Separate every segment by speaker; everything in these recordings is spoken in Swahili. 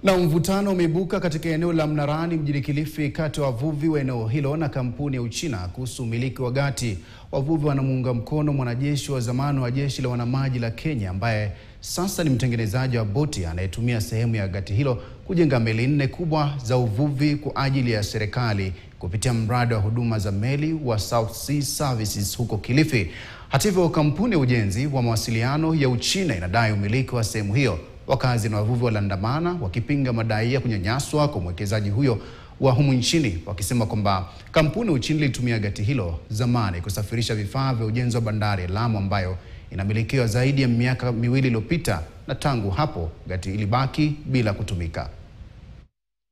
Speaker 1: Na mvutano umeibuka katika eneo la Mnarani mjini Kilifi kati ya wavuvi wa eneo hilo na kampuni ya Uchina kuhusu umiliki wa gati. Wavuvi wanamuunga mkono mwanajeshi wa zamani wa jeshi la wanamaji la Kenya ambaye sasa ni mtengenezaji wa boti anayetumia sehemu ya gati hilo kujenga meli 4 kubwa za uvuvi kwa ajili ya serikali kupitia mradi wa huduma za meli wa South Sea Services huko Kilifi. Hata hivyo, kampuni ya ujenzi wa mawasiliano ya Uchina inadai umiliki wa sehemu hiyo. Wakazi na wavuvi waliandamana wakipinga madai ya kunyanyaswa kwa mwekezaji huyo wa humu nchini, wakisema kwamba kampuni ya Uchina ilitumia gati hilo zamani kusafirisha vifaa vya ujenzi wa bandari ya Lamu ambayo inamilikiwa zaidi ya miaka 2 iliyopita, na tangu hapo gati ilibaki bila kutumika.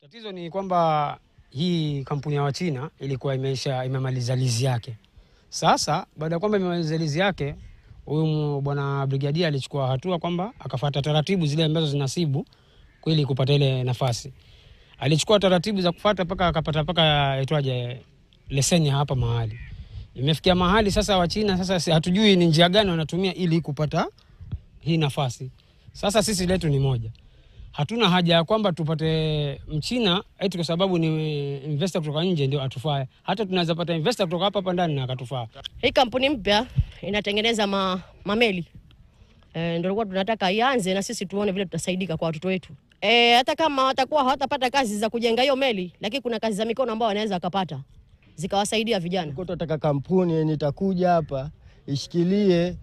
Speaker 2: Tatizo ni kwamba hii kampuni ya Wachina ilikuwa imemaliza lizi yake. Sasa baada ya kwamba imemaliza lizi yake, huyu bwana brigadia alichukua hatua kwamba akafuata taratibu zile ambazo zinasibu kweli kupata ile nafasi. Alichukua taratibu za kufuata paka akapata paka itwaje leseni hapa mahali. Imefikia mahali sasa Wachina sasa hatujui ni njia gani wanatumia ili kupata hii nafasi. Sasa sisi letu ni moja. Hatuna haja ya kwamba tupate Mchina eti kwa sababu ni investor kutoka nje ndio atufaa. Hata tunaweza pata investor kutoka hapa ndani na akatufaa.
Speaker 3: Hii kampuni mpya inatengeneza mameli. Ndio kwa tunataka ianze na sisi tuone vile tutasaidika kwa watoto wetu. Hata kama watakuwa hawatapata kazi za kujenga hiyo meli, lakini kuna kazi za mikono ambao wanaweza kupata zikawasaidia vijana.
Speaker 4: Tunataka kampuni yenye itakuja hapa ishikilie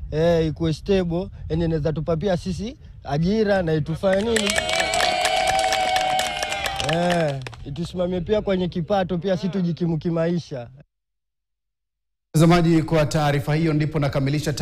Speaker 4: ikuwe stable, yenye inaweza tupapia sisi ajira na itufanye nini? Itusimamie pia kwenye kipato pia sisi tujikimu kimaisha.
Speaker 1: Mtazamaji, kwa taarifa hiyo ndipo nakamilisha